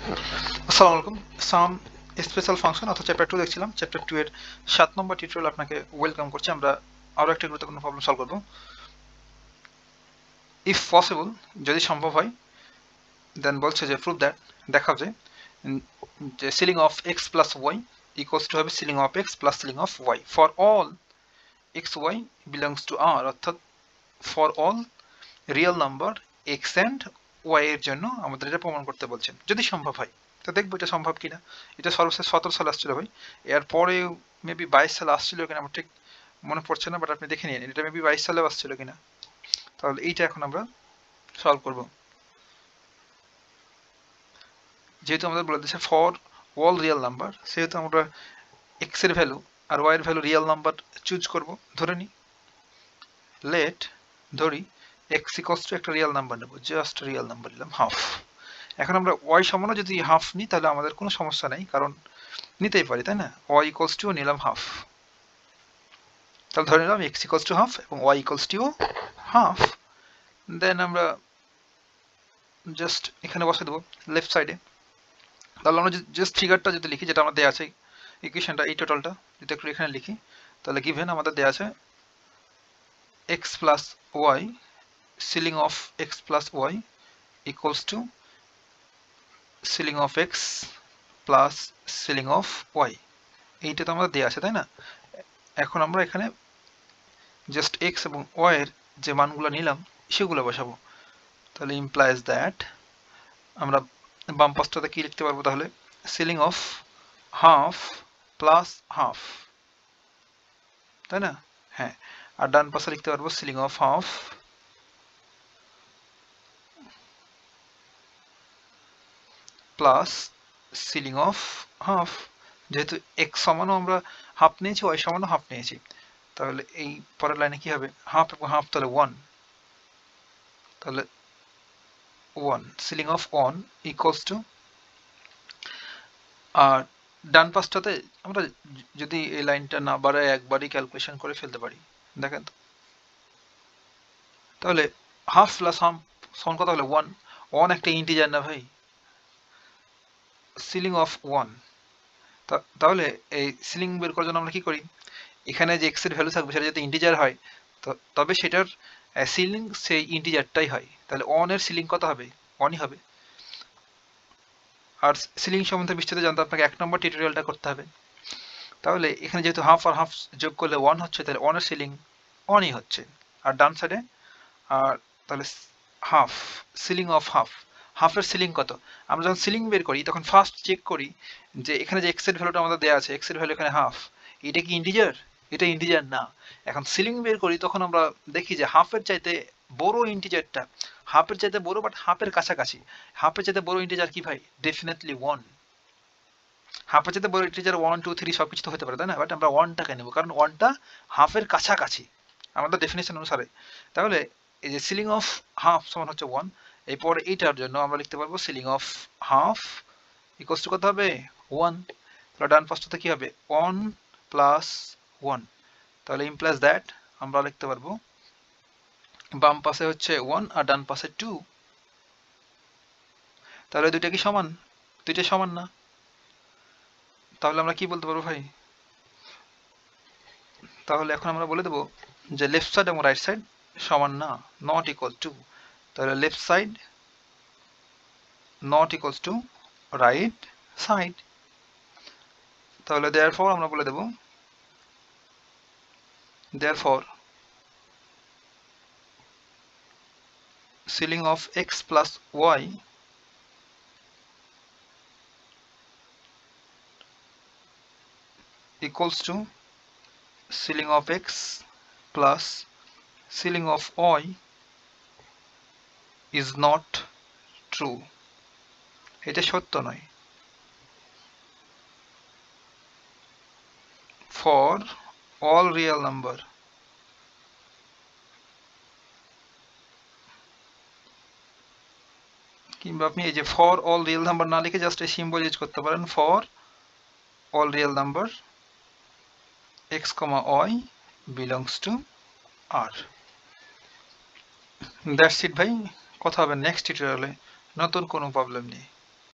আসসালামু আলাইকুম। সাম special function অর্থাৎ চ্যাপ্টার 2 দেখছিলাম। চ্যাপ্টার 2 এর 7 নম্বর টিউটোরিয়াল আপনাকে ওয়েলকাম করছি। আমরা আরো একটা গুরুত্বপূর্ণ প্রবলেম সলভ করব। ইফ পসিবল, যদি সম্ভব হয়, দেন বলছে যে প্রুভ দ্যাট, দেখাও যে যে ceiling of X plus Y equals to হবে ceiling of X plus ceiling of Y for all X Y belongs to R, অর্থাৎ for all real number X and Y এর জন্য আমাদের এটা প্রমাণ করতে বলছেন, যদি সম্ভব হয়। তো দেখবো এটা সম্ভব কিনা। এটা সর্বশেষ 17 সালে আসছিল ভাই, এরপরে মেবি 22 সালে আসছিল কিনা আমার ঠিক মনে পড়ছে না, বাট আপনি দেখে নিন এটা মেবি 22 সালে আসছিল কিনা। তাহলে এইটা এখন আমরা সলভ করব। যেহেতু আমাদের বলে দিচ্ছে ফর অল রিয়েল নাম্বার, সেহেতু আমরা এক্স এর ভ্যালু আর ওয়াই এর ভ্যালু রিয়েল নাম্বার চুজ করব। ধরে নিই, লেট ধরি এক্স ইকুয়ালস টু একটা রিয়েল নাম্বার নেব, জাস্ট রিয়েল নাম্বার নিলাম হাফ। এখন আমরা ওয়াই সমান যদি হাফ নিই তাহলে আমাদের কোনো সমস্যা নেই, কারণ নিতেই পারি, তাই না? ওয়াই ইকুয়ালস টু নিলাম হাফ, তাহলে ধরে নিলাম এক্স ইকুয়ালস টু হাফ এবং ওয়াই ইকুয়ালস টু হাফ। দেন আমরা জাস্ট এখানে বসে দেবো লেফট সাইডে। তাহলে আমরা জাস্ট ফিগারটা যদি লিখি, যেটা আমাদের দেওয়া আছে ইকুয়েশনটা, এই টোটালটা যদি একটু এখানে লিখি, তাহলে গিভেন আমাদের দেওয়া আছে X plus Y, ceiling of X plus Y equals to ceiling of X plus ceiling of Y. এইটা তো আমাদের দেওয়া আছে, তাই না? এখন আমরা এখানে জাস্ট এক্স এবং ওয়াই এর যে মানগুলো নিলাম সেগুলো বসাবো। তাহলে ইমপ্লাইজ দ্যাট আমরা বাম পাশটাতে কি লিখতে পারবো, তাহলে ceiling of half plus half, তাই না? হ্যাঁ, আর ডান পাশে লিখতে পারবো ceiling of half plus ceiling of half. যেহেতু এক্স সমানও আমরা হাফ নিয়েছি, ওয়াই সমানও হাফ নিয়েছি, তাহলে এই পরের লাইনে কি হবে, হাফ এবং হাফ, তাহলে 1, তাহলে 1 সিলিং অফ 1 ইকুয়ালস টু, আর ডান পাশটাতে আমরা যদি এই লাইনটা না বাড়ায় একবারই ক্যালকুলেশন করে ফেলতে পারি। দেখেন তো, তাহলে হাফ প্লাস হাফ সমান কত হলো 1। 1 একটা ইন্টিজার না ভাই, সিলিং অফ 1। তাহলে এই সিলিং বের করার জন্য আমরা কি করি, এখানে যে এক্স এর ভ্যালু থাকবে সেটা যদি ইন্টিজার হয়, তবে সেটার সিলিং সেই ইন্টিজারটাই হয়। তাহলে 1 এর সিলিং কত হবে, 1ই হবে। আর সিলিং সম্বন্ধে বিস্তারিত জানতে আপনাকে 1 নম্বর টিউটোরিয়ালটা করতে হবে। তাহলে এখানে যেহেতু হাফ আর হাফ যোগ করলে 1 হচ্ছে, তাহলে 1 এর সিলিং 1ই হচ্ছে। আর ডান সাইডে আর তাহলে হাফ, সিলিং অফ হাফ, হাফের সিলিং কত। আমরা যখন সিলিং বের করি তখন ফার্স্ট চেক করি যে এখানে যে এক্স এর ভ্যালুটা আমাদের দেওয়া আছে, এক্স এর ভ্যালু এখানে হাফ, এটা কি ইন্টিজার? এটা ইন্টিজার না। এখন সিলিং বের করি তখন আমরা দেখি যে হাফের চাইতে বড় ইন্টিজারটা, হাফের চাইতে বড় বাট হাফের কাছাকাছি। হাফের চাইতে বড় ইন্টিজার কি ভাই? ডেফিনেটলি 1। হাফের চাইতে বড় ইন্টিজার 1 2 3 সবকিছু তো হতে পারে, তাই না? বাট আমরা 1টাকে নেব, কারণ 1টা হাফের কাছাকাছি আমাদের ডেফিনেশন অনুসারে। তাহলে এই যে সিলিং অফ হাফ সমান হচ্ছে 1, এরপর এইটার জন্য আমরা লিখতে পারবো ceiling of half equals to কত হবে, 1। তাহলে ডান পাশটাতে কি হবে, 1 প্লাস 1। তাহলে ইমপ্লাইজ দ্যাট আমরা লিখতে পারবো বাম পাশে হচ্ছে 1 আর ডান পাশে 2। তাহলে দুইটা কি সমান? দুইটা সমান না। তাহলে আমরা কি বলতে পারবো ভাই, তাহলে এখন আমরা বলে দেবো যে লেফট সাইড এবং রাইট সাইড সমান না, নট ইকুয়াল টু। তাহলে left side not equals to right side. তাহলে therefore আমরা বলে দেব therefore ceiling of x plus y equals to ceiling of x plus ceiling of y is not true. এটা সত্য নয়। for all real number কিংবা আপনি এই যে ফর অল রিয়েল নাম্বার না লিখে জাস্ট এই সিম্বল ইউজ করতে পারেন, for all real number x, y belongs to r. That's it ভাই, কথা হবে নেক্সট টিউটোরিয়ালে নতুন কোনো প্রবলেম নিয়ে।